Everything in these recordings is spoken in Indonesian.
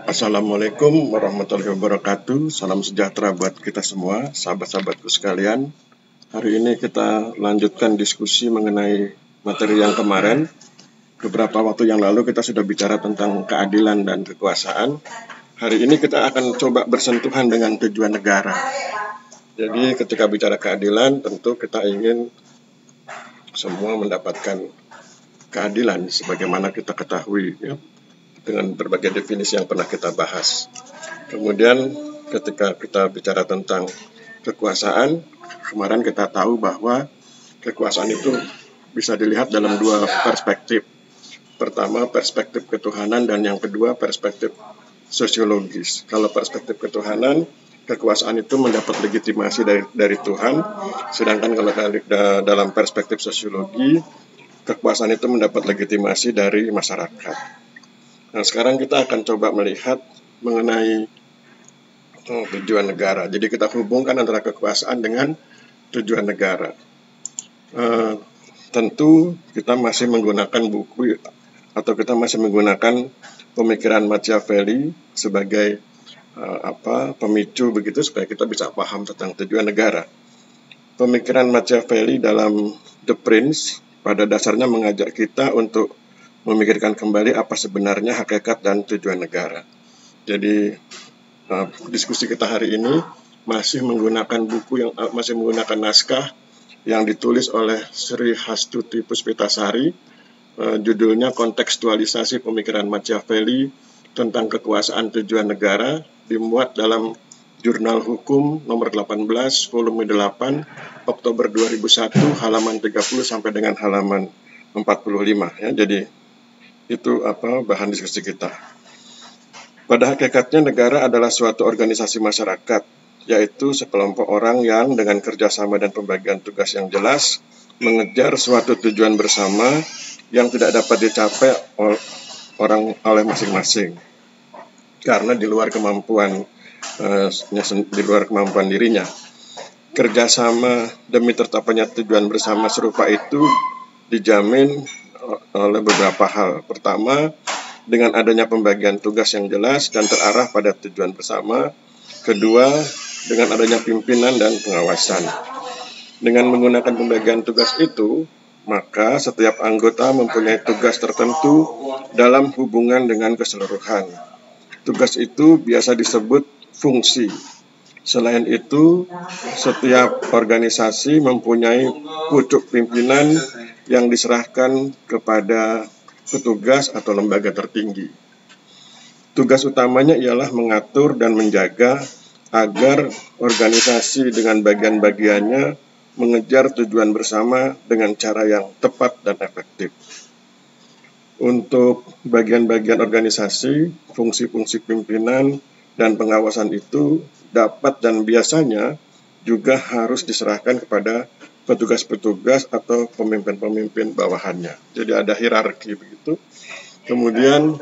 Assalamualaikum warahmatullahi wabarakatuh. Salam sejahtera buat kita semua, sahabat-sahabatku sekalian. Hari ini kita lanjutkan diskusi mengenai materi yang kemarin. Beberapa waktu yang lalu kita sudah bicara tentang keadilan dan kekuasaan. Hari ini kita akan coba bersentuhan dengan tujuan negara. Jadi ketika bicara keadilan, tentu kita ingin semua mendapatkan keadilan sebagaimana kita ketahui, ya, dengan berbagai definisi yang pernah kita bahas. Kemudian ketika kita bicara tentang kekuasaan, kemarin kita tahu bahwa kekuasaan itu bisa dilihat dalam dua perspektif. Pertama, perspektif ketuhanan, dan yang kedua, perspektif sosiologis. Kalau perspektif ketuhanan, kekuasaan itu mendapat legitimasi dari Tuhan, sedangkan kalau dalam perspektif sosiologi, kekuasaan itu mendapat legitimasi dari masyarakat. Nah, sekarang kita akan coba melihat mengenai tujuan negara. Jadi kita hubungkan antara kekuasaan dengan tujuan negara. Tentu kita masih menggunakan buku atau kita masih menggunakan pemikiran Machiavelli sebagai pemicu begitu supaya kita bisa paham tentang tujuan negara. Pemikiran Machiavelli dalam The Prince pada dasarnya mengajak kita untuk memikirkan kembali apa sebenarnya hakikat dan tujuan negara. Jadi diskusi kita hari ini masih menggunakan masih menggunakan naskah yang ditulis oleh Sri Hastuti Puspitasari. Judulnya Kontekstualisasi Pemikiran Machiavelli tentang Kekuasaan Tujuan Negara, dimuat dalam Jurnal Hukum nomor 18 volume 8 Oktober 2001 halaman 30 sampai dengan halaman 45, ya. Jadi itu bahan diskusi kita. Pada hakikatnya negara adalah suatu organisasi masyarakat, yaitu sekelompok orang yang dengan kerjasama dan pembagian tugas yang jelas mengejar suatu tujuan bersama yang tidak dapat dicapai oleh masing-masing karena di luar kemampuan dirinya. Kerjasama demi tercapainya tujuan bersama serupa itu dijamin oleh beberapa hal. Pertama, dengan adanya pembagian tugas yang jelas dan terarah pada tujuan bersama. Kedua, dengan adanya pimpinan dan pengawasan. Dengan menggunakan pembagian tugas itu, maka setiap anggota mempunyai tugas tertentu dalam hubungan dengan keseluruhan. Tugas itu biasa disebut fungsi. Selain itu, setiap organisasi mempunyai pucuk pimpinan yang diserahkan kepada petugas atau lembaga tertinggi. Tugas utamanya ialah mengatur dan menjaga agar organisasi dengan bagian-bagiannya mengejar tujuan bersama dengan cara yang tepat dan efektif. Untuk bagian-bagian organisasi, fungsi-fungsi pimpinan dan pengawasan itu dapat dan biasanya juga harus diserahkan kepada petugas-petugas atau pemimpin-pemimpin bawahannya. Jadi ada hierarki begitu. Kemudian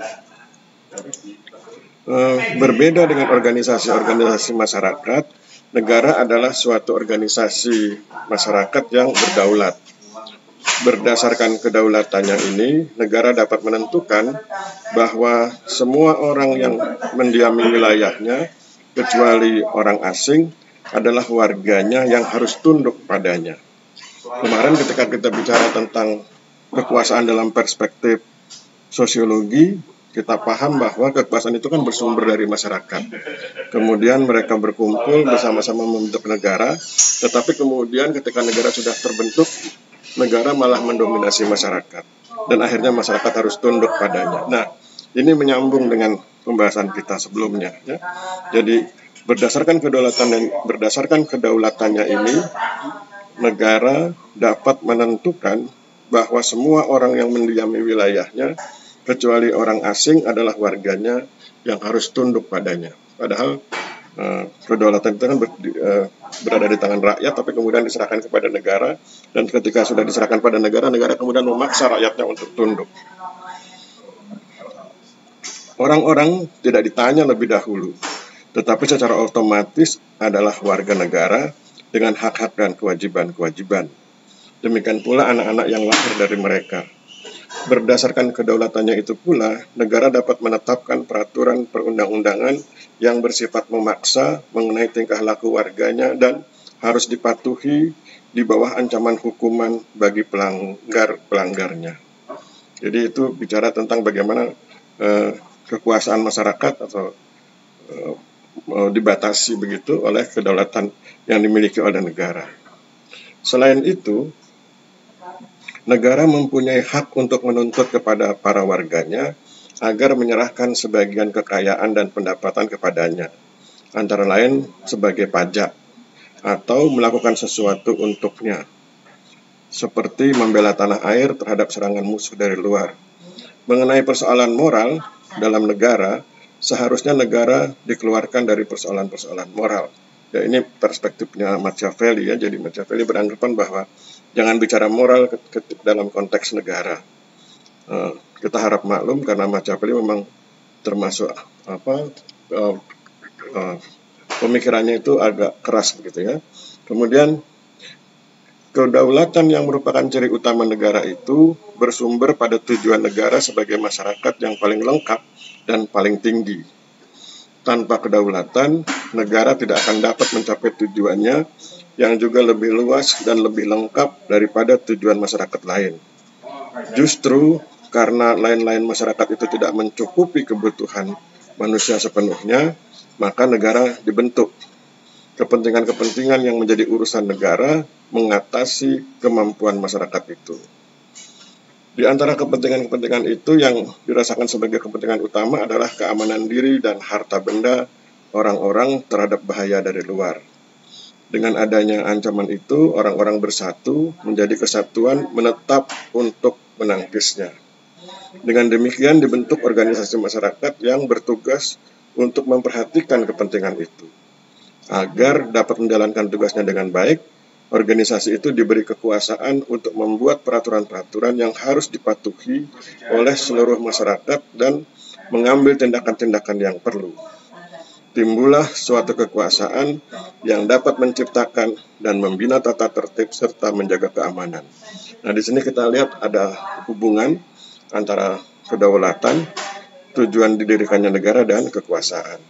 berbeda dengan organisasi-organisasi masyarakat, negara adalah suatu organisasi masyarakat yang berdaulat. Berdasarkan kedaulatannya ini, negara dapat menentukan bahwa semua orang yang mendiami wilayahnya, kecuali orang asing, adalah warganya yang harus tunduk padanya. Kemarin ketika kita bicara tentang kekuasaan dalam perspektif sosiologi, kita paham bahwa kekuasaan itu kan bersumber dari masyarakat. Kemudian mereka berkumpul bersama-sama membentuk negara, tetapi kemudian ketika negara sudah terbentuk, negara malah mendominasi masyarakat. Dan akhirnya masyarakat harus tunduk padanya. Nah, ini menyambung dengan pembahasan kita sebelumnya, ya. Jadi berdasarkan kedaulatannya ini, negara dapat menentukan bahwa semua orang yang mendiami wilayahnya, kecuali orang asing, adalah warganya yang harus tunduk padanya. Padahal kedaulatan itu kan berada di tangan rakyat, tapi kemudian diserahkan kepada negara, dan ketika sudah diserahkan pada negara, negara kemudian memaksa rakyatnya untuk tunduk. Orang-orang tidak ditanya lebih dahulu, tetapi secara otomatis adalah warga negara dengan hak-hak dan kewajiban-kewajiban. Demikian pula anak-anak yang lahir dari mereka. Berdasarkan kedaulatannya itu pula, negara dapat menetapkan peraturan perundang-undangan yang bersifat memaksa mengenai tingkah laku warganya dan harus dipatuhi di bawah ancaman hukuman bagi pelanggarnya. Jadi itu bicara tentang bagaimana kekuasaan masyarakat atau dibatasi begitu oleh kedaulatan yang dimiliki oleh negara. Selain itu, negara mempunyai hak untuk menuntut kepada para warganya agar menyerahkan sebagian kekayaan dan pendapatan kepadanya, antara lain sebagai pajak, atau melakukan sesuatu untuknya, seperti membela tanah air terhadap serangan musuh dari luar. Mengenai persoalan moral dalam negara, seharusnya negara dikeluarkan dari persoalan-persoalan moral. Ya, ini perspektifnya Machiavelli ya. Jadi Machiavelli beranggapan bahwa jangan bicara moral dalam konteks negara. Kita harap maklum karena Machiavelli memang termasuk pemikirannya itu agak keras begitu ya. Kemudian kedaulatan yang merupakan ciri utama negara itu bersumber pada tujuan negara sebagai masyarakat yang paling lengkap dan paling tinggi. Tanpa kedaulatan, negara tidak akan dapat mencapai tujuannya yang juga lebih luas dan lebih lengkap daripada tujuan masyarakat lain. Justru karena lain-lain masyarakat itu tidak mencukupi kebutuhan manusia sepenuhnya, maka negara dibentuk. Kepentingan-kepentingan yang menjadi urusan negara mengatasi kemampuan masyarakat itu. Di antara kepentingan-kepentingan itu yang dirasakan sebagai kepentingan utama adalah keamanan diri dan harta benda orang-orang terhadap bahaya dari luar. Dengan adanya ancaman itu, orang-orang bersatu menjadi kesatuan menetap untuk menangkisnya. Dengan demikian dibentuk organisasi masyarakat yang bertugas untuk memperhatikan kepentingan itu. Agar dapat menjalankan tugasnya dengan baik, organisasi itu diberi kekuasaan untuk membuat peraturan-peraturan yang harus dipatuhi oleh seluruh masyarakat dan mengambil tindakan-tindakan yang perlu. Timbullah suatu kekuasaan yang dapat menciptakan dan membina tata tertib serta menjaga keamanan. Nah, di sini kita lihat ada hubungan antara kedaulatan, tujuan didirikannya negara, dan kekuasaan.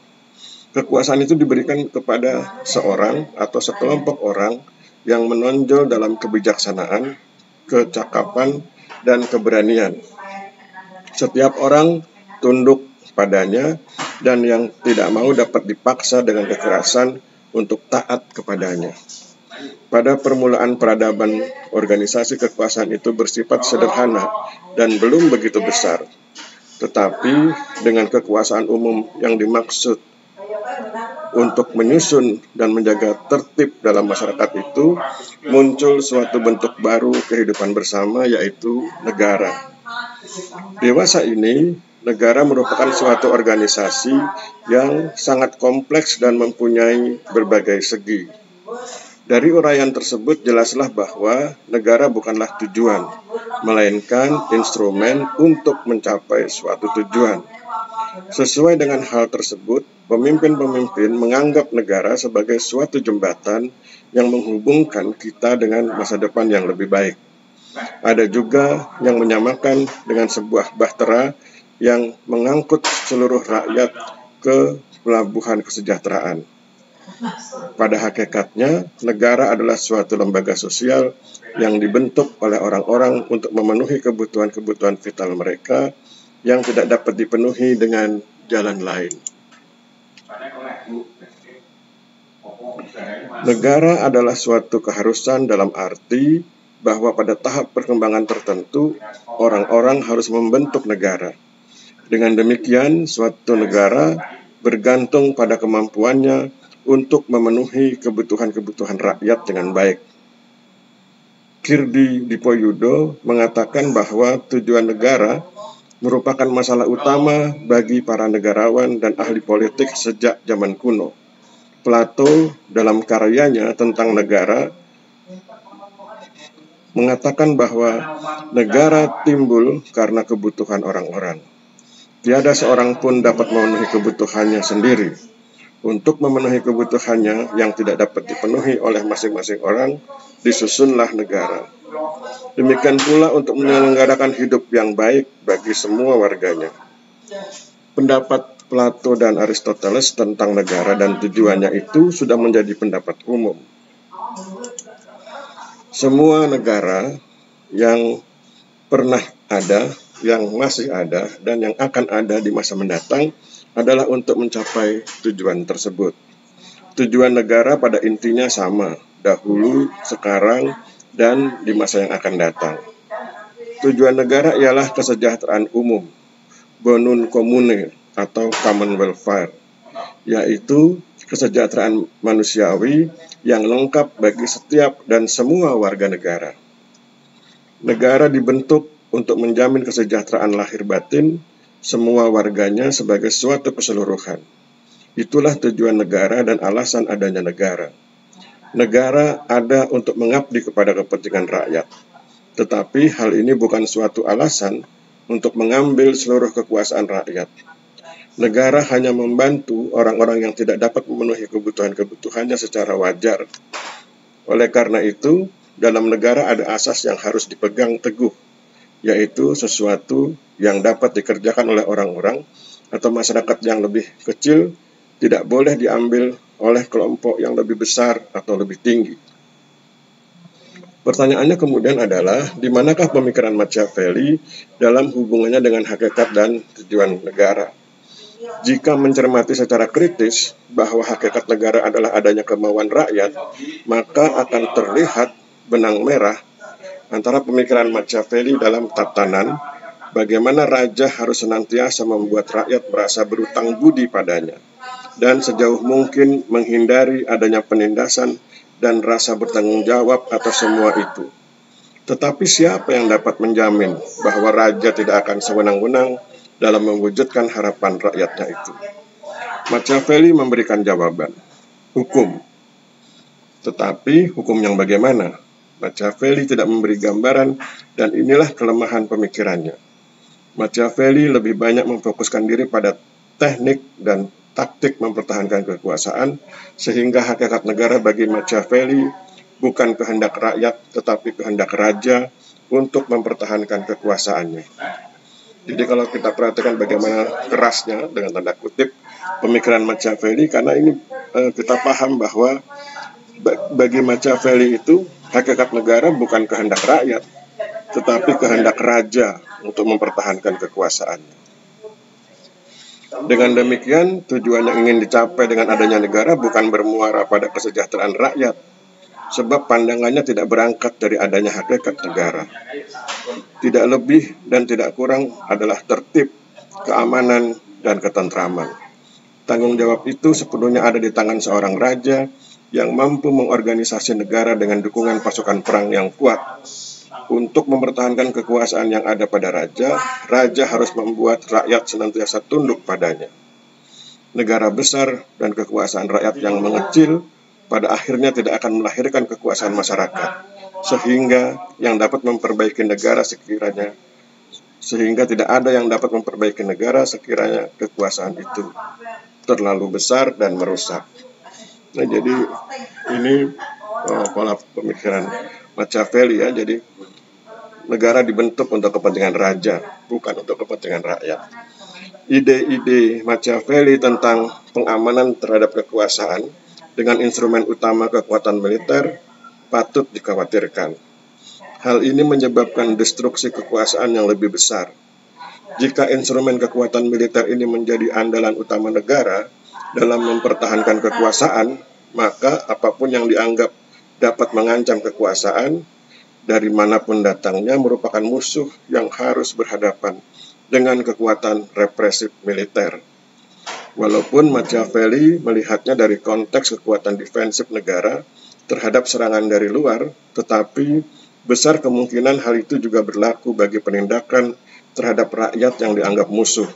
Kekuasaan itu diberikan kepada seorang atau sekelompok orang yang menonjol dalam kebijaksanaan, kecakapan, dan keberanian. Setiap orang tunduk padanya dan yang tidak mau dapat dipaksa dengan kekerasan untuk taat kepadanya. Pada permulaan peradaban, organisasi kekuasaan itu bersifat sederhana dan belum begitu besar. Tetapi dengan kekuasaan umum yang dimaksud untuk menyusun dan menjaga tertib dalam masyarakat itu, muncul suatu bentuk baru kehidupan bersama, yaitu negara. Dewasa ini, negara merupakan suatu organisasi yang sangat kompleks dan mempunyai berbagai segi. Dari uraian tersebut jelaslah bahwa negara bukanlah tujuan, melainkan instrumen untuk mencapai suatu tujuan. Sesuai dengan hal tersebut, pemimpin-pemimpin menganggap negara sebagai suatu jembatan yang menghubungkan kita dengan masa depan yang lebih baik. Ada juga yang menyamakan dengan sebuah bahtera yang mengangkut seluruh rakyat ke pelabuhan kesejahteraan. Pada hakikatnya, negara adalah suatu lembaga sosial yang dibentuk oleh orang-orang untuk memenuhi kebutuhan-kebutuhan vital mereka yang tidak dapat dipenuhi dengan jalan lain. Negara adalah suatu keharusan dalam arti bahwa pada tahap perkembangan tertentu, orang-orang harus membentuk negara. Dengan demikian, suatu negara bergantung pada kemampuannya untuk memenuhi kebutuhan-kebutuhan rakyat dengan baik. Kirti Dipoyudo mengatakan bahwa tujuan negara merupakan masalah utama bagi para negarawan dan ahli politik sejak zaman kuno. Plato dalam karyanya tentang negara mengatakan bahwa negara timbul karena kebutuhan orang-orang. Tiada seorang pun dapat memenuhi kebutuhannya sendiri. Untuk memenuhi kebutuhannya yang tidak dapat dipenuhi oleh masing-masing orang, disusunlah negara. Demikian pula untuk menyelenggarakan hidup yang baik bagi semua warganya. Pendapat Plato dan Aristoteles tentang negara dan tujuannya itu sudah menjadi pendapat umum. Semua negara yang pernah ada, yang masih ada, dan yang akan ada di masa mendatang adalah untuk mencapai tujuan tersebut. Tujuan negara pada intinya sama, dahulu, sekarang, dan di masa yang akan datang. Tujuan negara ialah kesejahteraan umum, bonum commune atau common welfare, yaitu kesejahteraan manusiawi yang lengkap bagi setiap dan semua warga negara. Negara dibentuk untuk menjamin kesejahteraan lahir batin semua warganya sebagai suatu keseluruhan. Itulah tujuan negara dan alasan adanya negara. Negara ada untuk mengabdi kepada kepentingan rakyat. Tetapi hal ini bukan suatu alasan untuk mengambil seluruh kekuasaan rakyat. Negara hanya membantu orang-orang yang tidak dapat memenuhi kebutuhan-kebutuhannya secara wajar. Oleh karena itu, dalam negara ada asas yang harus dipegang teguh, yaitu sesuatu yang dapat dikerjakan oleh orang-orang atau masyarakat yang lebih kecil tidak boleh diambil oleh kelompok yang lebih besar atau lebih tinggi. Pertanyaannya kemudian adalah, di manakah pemikiran Machiavelli dalam hubungannya dengan hakikat dan tujuan negara? Jika mencermati secara kritis bahwa hakikat negara adalah adanya kemauan rakyat, maka akan terlihat benang merah antara pemikiran Machiavelli dalam tatanan bagaimana raja harus senantiasa membuat rakyat merasa berutang budi padanya, dan sejauh mungkin menghindari adanya penindasan dan rasa bertanggung jawab atas semua itu. Tetapi siapa yang dapat menjamin bahwa raja tidak akan sewenang-wenang dalam mewujudkan harapan rakyatnya itu? Machiavelli memberikan jawaban, hukum. Tetapi hukum yang bagaimana? Machiavelli tidak memberi gambaran, dan inilah kelemahan pemikirannya. Machiavelli lebih banyak memfokuskan diri pada teknik dan taktik mempertahankan kekuasaan, sehingga hakikat negara bagi Machiavelli bukan kehendak rakyat, tetapi kehendak raja untuk mempertahankan kekuasaannya. Jadi kalau kita perhatikan bagaimana kerasnya, dengan tanda kutip, pemikiran Machiavelli, karena ini kita paham bahwa bagi Machiavelli itu hakikat negara bukan kehendak rakyat, tetapi kehendak raja untuk mempertahankan kekuasaannya. Dengan demikian, tujuan yang ingin dicapai dengan adanya negara bukan bermuara pada kesejahteraan rakyat, sebab pandangannya tidak berangkat dari adanya hakikat negara. Tidak lebih dan tidak kurang adalah tertib, keamanan, dan ketentraman. Tanggung jawab itu sepenuhnya ada di tangan seorang raja yang mampu mengorganisasi negara dengan dukungan pasukan perang yang kuat. Untuk mempertahankan kekuasaan yang ada pada raja, raja harus membuat rakyat senantiasa tunduk padanya. Negara besar dan kekuasaan rakyat yang mengecil pada akhirnya tidak akan melahirkan kekuasaan masyarakat, sehingga tidak ada yang dapat memperbaiki negara sekiranya kekuasaan itu terlalu besar dan merusak. Nah, jadi ini pola pemikiran Machiavelli ya. Jadi negara dibentuk untuk kepentingan raja, bukan untuk kepentingan rakyat. Ide-ide Machiavelli tentang pengamanan terhadap kekuasaan dengan instrumen utama kekuatan militer patut dikhawatirkan. Hal ini menyebabkan destruksi kekuasaan yang lebih besar. Jika instrumen kekuatan militer ini menjadi andalan utama negara dalam mempertahankan kekuasaan, maka apapun yang dianggap dapat mengancam kekuasaan dari manapun datangnya merupakan musuh yang harus berhadapan dengan kekuatan represif militer. Walaupun Machiavelli melihatnya dari konteks kekuatan defensif negara terhadap serangan dari luar, tetapi besar kemungkinan hal itu juga berlaku bagi penindakan terhadap rakyat yang dianggap musuh,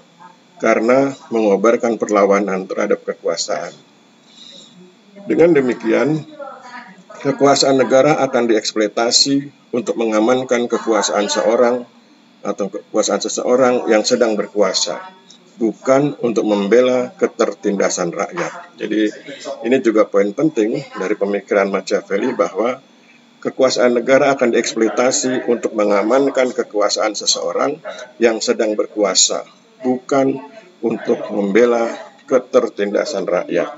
karena mengobarkan perlawanan terhadap kekuasaan. Dengan demikian, kekuasaan negara akan dieksploitasi untuk mengamankan kekuasaan seorang atau kekuasaan seseorang yang sedang berkuasa. bukan untuk membela ketertindasan rakyat. Jadi ini juga poin penting dari pemikiran Machiavelli bahwa kekuasaan negara akan dieksploitasi untuk mengamankan kekuasaan seseorang yang sedang berkuasa, bukan untuk membela ketertindasan rakyat.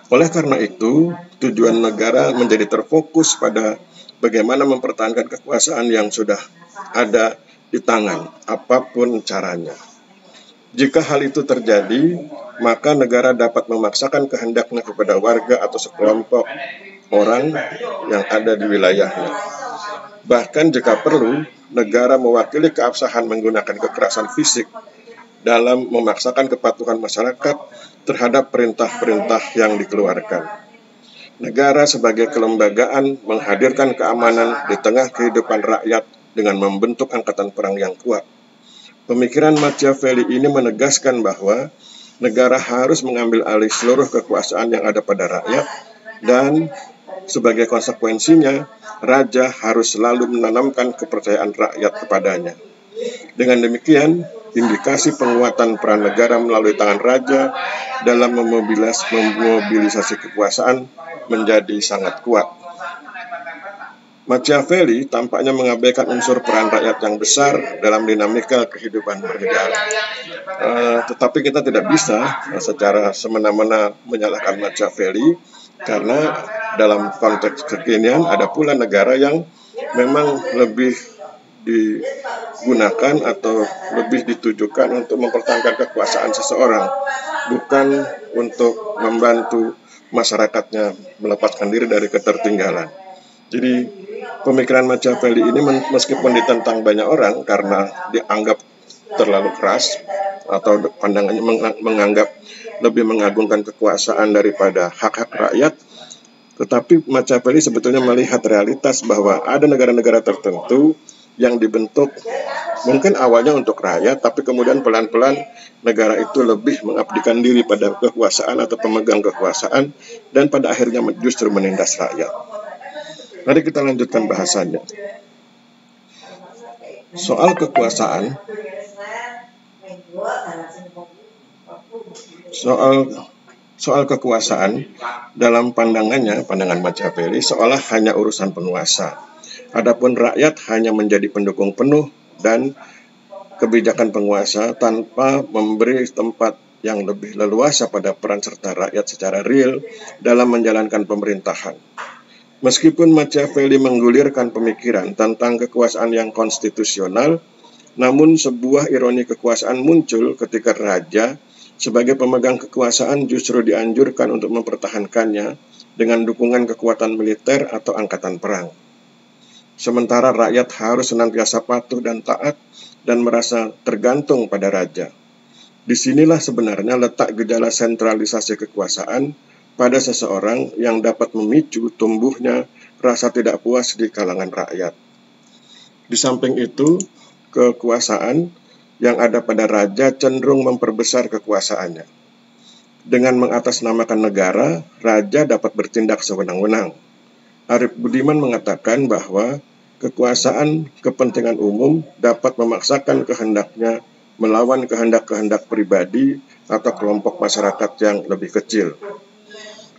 Oleh karena itu, tujuan negara menjadi terfokus pada bagaimana mempertahankan kekuasaan yang sudah ada di tangan, apapun caranya. Jika hal itu terjadi, maka negara dapat memaksakan kehendaknya kepada warga atau sekelompok orang yang ada di wilayahnya. Bahkan jika perlu, negara mewakili keabsahan menggunakan kekerasan fisik dalam memaksakan kepatuhan masyarakat terhadap perintah-perintah yang dikeluarkan. Negara sebagai kelembagaan menghadirkan keamanan di tengah kehidupan rakyat dengan membentuk angkatan perang yang kuat. Pemikiran Machiavelli ini menegaskan bahwa negara harus mengambil alih seluruh kekuasaan yang ada pada rakyat dan sebagai konsekuensinya, raja harus selalu menanamkan kepercayaan rakyat kepadanya. Dengan demikian, indikasi penguatan peran negara melalui tangan raja dalam memobilisasi kekuasaan menjadi sangat kuat. Machiavelli tampaknya mengabaikan unsur peran rakyat yang besar dalam dinamika kehidupan bernegara. Tetapi kita tidak bisa secara semena-mena menyalahkan Machiavelli, karena dalam konteks kekinian ada pula negara yang memang lebih digunakan atau lebih ditujukan untuk mempertahankan kekuasaan seseorang, bukan untuk membantu masyarakatnya melepaskan diri dari ketertinggalan. Jadi pemikiran Machiavelli ini meskipun ditentang banyak orang karena dianggap terlalu keras atau pandangannya menganggap lebih mengagungkan kekuasaan daripada hak-hak rakyat, tetapi Machiavelli sebetulnya melihat realitas bahwa ada negara-negara tertentu yang dibentuk mungkin awalnya untuk rakyat, tapi kemudian pelan-pelan negara itu lebih mengabdikan diri pada kekuasaan atau pemegang kekuasaan dan pada akhirnya justru menindas rakyat. Mari kita lanjutkan bahasannya. Soal kekuasaan, soal kekuasaan dalam pandangan Machiavelli seolah hanya urusan penguasa. Adapun rakyat hanya menjadi pendukung penuh dan kebijakan penguasa tanpa memberi tempat yang lebih leluasa pada peran serta rakyat secara real dalam menjalankan pemerintahan. Meskipun Machiavelli menggulirkan pemikiran tentang kekuasaan yang konstitusional, namun sebuah ironi kekuasaan muncul ketika raja sebagai pemegang kekuasaan justru dianjurkan untuk mempertahankannya dengan dukungan kekuatan militer atau angkatan perang. Sementara rakyat harus senantiasa patuh dan taat dan merasa tergantung pada raja. Disinilah sebenarnya letak gejala sentralisasi kekuasaan pada seseorang yang dapat memicu tumbuhnya rasa tidak puas di kalangan rakyat. Di samping itu, kekuasaan yang ada pada raja cenderung memperbesar kekuasaannya. Dengan mengatasnamakan negara, raja dapat bertindak sewenang-wenang. Arif Budiman mengatakan bahwa kekuasaan kepentingan umum dapat memaksakan kehendaknya melawan kehendak-kehendak pribadi atau kelompok masyarakat yang lebih kecil.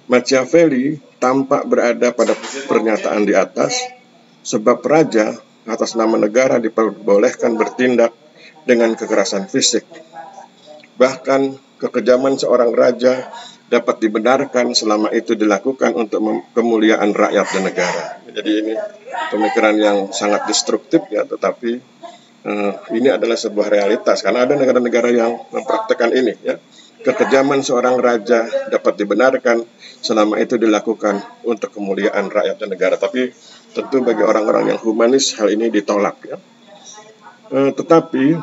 Machiavelli tampak berada pada pernyataan di atas, sebab raja atas nama negara diperbolehkan bertindak dengan kekerasan fisik. Bahkan kekejaman seorang raja dapat dibenarkan selama itu dilakukan untuk kemuliaan rakyat dan negara. Jadi ini pemikiran yang sangat destruktif ya, tetapi ini adalah sebuah realitas karena ada negara-negara yang mempraktekkan ini ya. Kekejaman seorang raja dapat dibenarkan selama itu dilakukan untuk kemuliaan rakyat dan negara. Tapi tentu bagi orang-orang yang humanis hal ini ditolak ya. Tetapi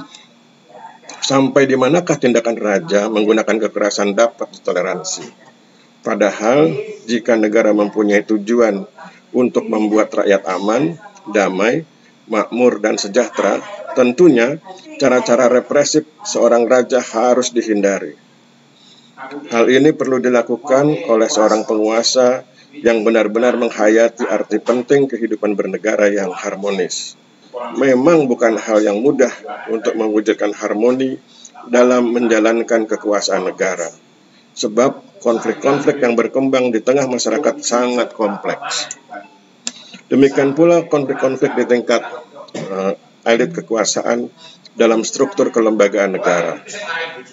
sampai di manakah tindakan raja menggunakan kekerasan dapat ditoleransi? Padahal jika negara mempunyai tujuan untuk membuat rakyat aman, damai, makmur dan sejahtera, tentunya cara-cara represif seorang raja harus dihindari. Hal ini perlu dilakukan oleh seorang penguasa yang benar-benar menghayati arti penting kehidupan bernegara yang harmonis. memang bukan hal yang mudah untuk mewujudkan harmoni dalam menjalankan kekuasaan negara. Sebab konflik-konflik yang berkembang di tengah masyarakat sangat kompleks. Demikian pula konflik-konflik di tingkat elit kekuasaan dalam struktur kelembagaan negara.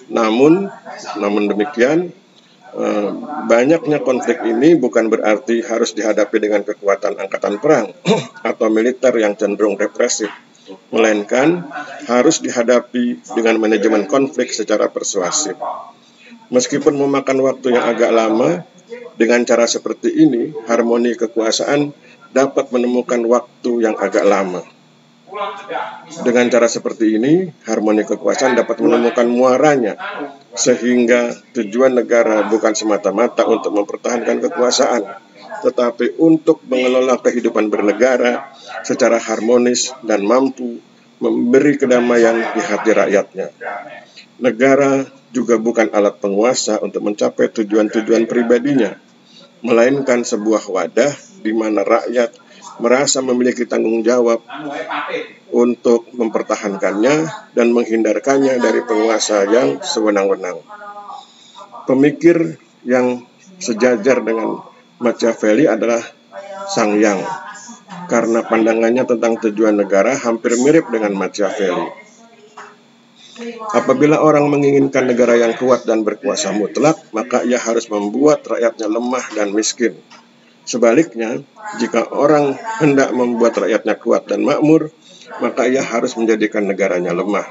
Namun demikian, banyaknya konflik ini bukan berarti harus dihadapi dengan kekuatan angkatan perang atau militer yang cenderung represif, melainkan harus dihadapi dengan manajemen konflik secara persuasif. Meskipun memakan waktu yang agak lama, dengan cara seperti ini, harmoni kekuasaan dapat menemukan waktu yang agak lama. Dengan cara seperti ini, harmoni kekuasaan dapat menemukan muaranya, sehingga tujuan negara bukan semata-mata untuk mempertahankan kekuasaan, tetapi untuk mengelola kehidupan bernegara secara harmonis dan mampu memberi kedamaian di hati rakyatnya. Negara juga bukan alat penguasa untuk mencapai tujuan-tujuan pribadinya, melainkan sebuah wadah di mana rakyat merasa memiliki tanggung jawab untuk mempertahankannya dan menghindarkannya dari penguasa yang sewenang-wenang. Pemikir yang sejajar dengan Machiavelli adalah Sang Yang, karena pandangannya tentang tujuan negara hampir mirip dengan Machiavelli. Apabila orang menginginkan negara yang kuat dan berkuasa mutlak, maka ia harus membuat rakyatnya lemah dan miskin. Sebaliknya, jika orang hendak membuat rakyatnya kuat dan makmur, maka ia harus menjadikan negaranya lemah.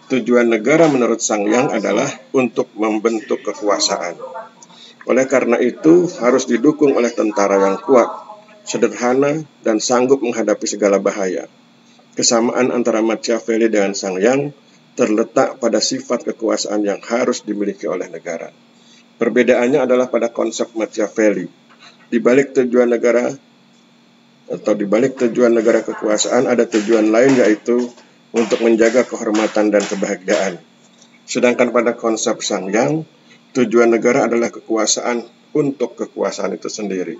Tujuan negara menurut Sang Yang adalah untuk membentuk kekuasaan. Oleh karena itu, harus didukung oleh tentara yang kuat, sederhana, dan sanggup menghadapi segala bahaya. Kesamaan antara Machiavelli dengan Sang Yang terletak pada sifat kekuasaan yang harus dimiliki oleh negara. Perbedaannya adalah pada konsep Machiavelli. Di balik tujuan negara kekuasaan ada tujuan lain, yaitu untuk menjaga kehormatan dan kebahagiaan. Sedangkan pada konsep Sang Yang, tujuan negara adalah kekuasaan untuk kekuasaan itu sendiri.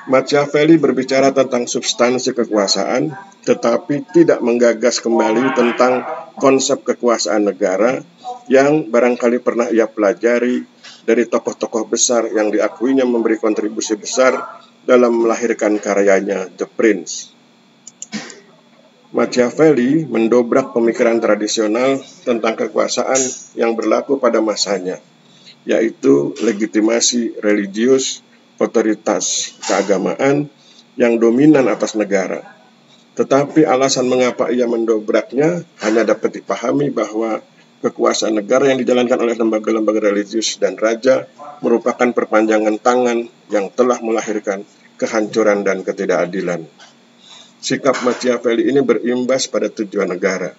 Machiavelli berbicara tentang substansi kekuasaan, tetapi tidak menggagas kembali tentang konsep kekuasaan negara yang barangkali pernah ia pelajari dari tokoh-tokoh besar yang diakuinya memberi kontribusi besar dalam melahirkan karyanya The Prince. Machiavelli mendobrak pemikiran tradisional tentang kekuasaan yang berlaku pada masanya, yaitu legitimasi religius, otoritas keagamaan yang dominan atas negara. Tetapi alasan mengapa ia mendobraknya hanya dapat dipahami bahwa kekuasaan negara yang dijalankan oleh lembaga-lembaga religius dan raja merupakan perpanjangan tangan yang telah melahirkan kehancuran dan ketidakadilan. Sikap Machiavelli ini berimbas pada tujuan negara.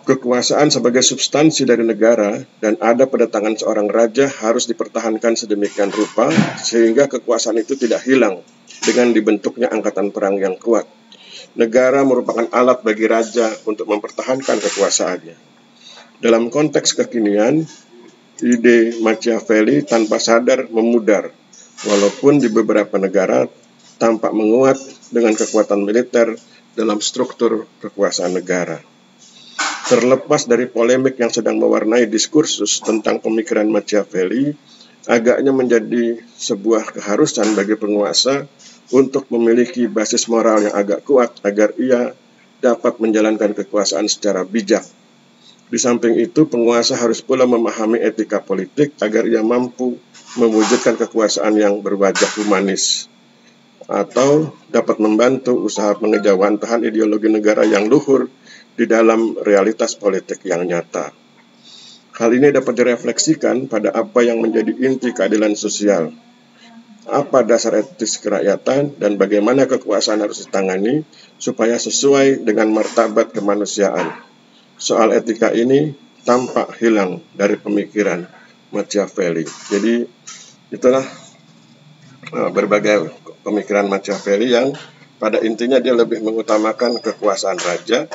Kekuasaan sebagai substansi dari negara dan ada pada tangan seorang raja harus dipertahankan sedemikian rupa sehingga kekuasaan itu tidak hilang dengan dibentuknya angkatan perang yang kuat. Negara merupakan alat bagi raja untuk mempertahankan kekuasaannya. Dalam konteks kekinian, ide Machiavelli tanpa sadar memudar, walaupun di beberapa negara tampak menguat dengan kekuatan militer dalam struktur kekuasaan negara. Terlepas dari polemik yang sedang mewarnai diskursus tentang pemikiran Machiavelli, agaknya menjadi sebuah keharusan bagi penguasa untuk memiliki basis moral yang agak kuat agar ia dapat menjalankan kekuasaan secara bijak. Di samping itu, penguasa harus pula memahami etika politik agar ia mampu mewujudkan kekuasaan yang berwajah humanis, atau dapat membantu usaha pengejawantahan ideologi negara yang luhur di dalam realitas politik yang nyata. Hal ini dapat direfleksikan pada apa yang menjadi inti keadilan sosial, apa dasar etis kerakyatan, dan bagaimana kekuasaan harus ditangani supaya sesuai dengan martabat kemanusiaan. Soal etika ini tampak hilang dari pemikiran Machiavelli. Jadi itulah berbagai pemikiran Machiavelli yang pada intinya dia lebih mengutamakan kekuasaan raja.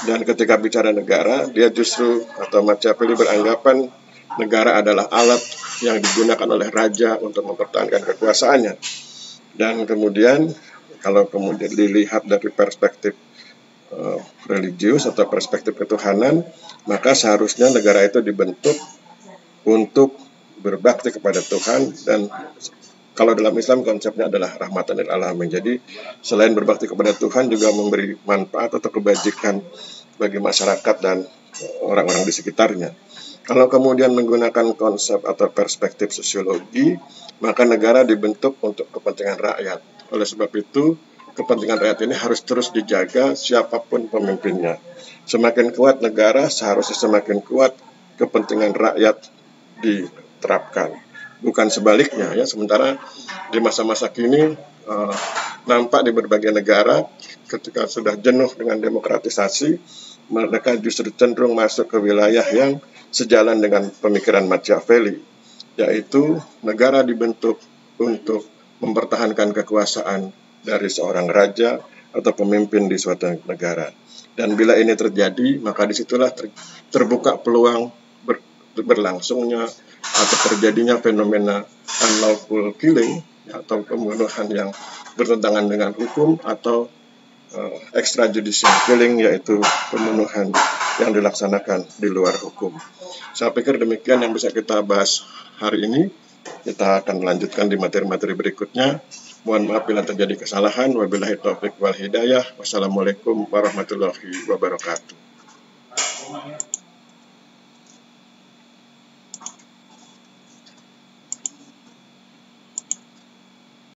Dan ketika bicara negara, dia justru atau Machiavelli beranggapan negara adalah alat yang digunakan oleh raja untuk mempertahankan kekuasaannya. Dan kemudian kalau kemudian dilihat dari perspektif religius atau perspektif ketuhanan, maka seharusnya negara itu dibentuk untuk berbakti kepada Tuhan, dan kalau dalam Islam konsepnya adalah rahmatan lil alamin. Jadi selain berbakti kepada Tuhan juga memberi manfaat atau kebajikan bagi masyarakat dan orang-orang di sekitarnya. Kalau kemudian menggunakan konsep atau perspektif sosiologi, maka negara dibentuk untuk kepentingan rakyat. Oleh sebab itu, kepentingan rakyat ini harus terus dijaga siapapun pemimpinnya. Semakin kuat negara, seharusnya semakin kuat kepentingan rakyat diterapkan. Bukan sebaliknya ya. Sementara di masa-masa kini nampak di berbagai negara ketika sudah jenuh dengan demokratisasi, mereka justru cenderung masuk ke wilayah yang sejalan dengan pemikiran Machiavelli, yaitu negara dibentuk untuk mempertahankan kekuasaan dari seorang raja atau pemimpin di suatu negara. Dan bila ini terjadi, maka disitulah terbuka peluang berlangsungnya atau terjadinya fenomena unlawful killing atau pembunuhan yang bertentangan dengan hukum, atau extrajudicial killing, yaitu pembunuhan yang dilaksanakan di luar hukum. Saya pikir demikian yang bisa kita bahas hari ini. Kita akan melanjutkan di materi-materi berikutnya. Mohon maaf bila terjadi kesalahan. Wabillahi taufiq wal hidayah. Wassalamualaikum warahmatullahi wabarakatuh.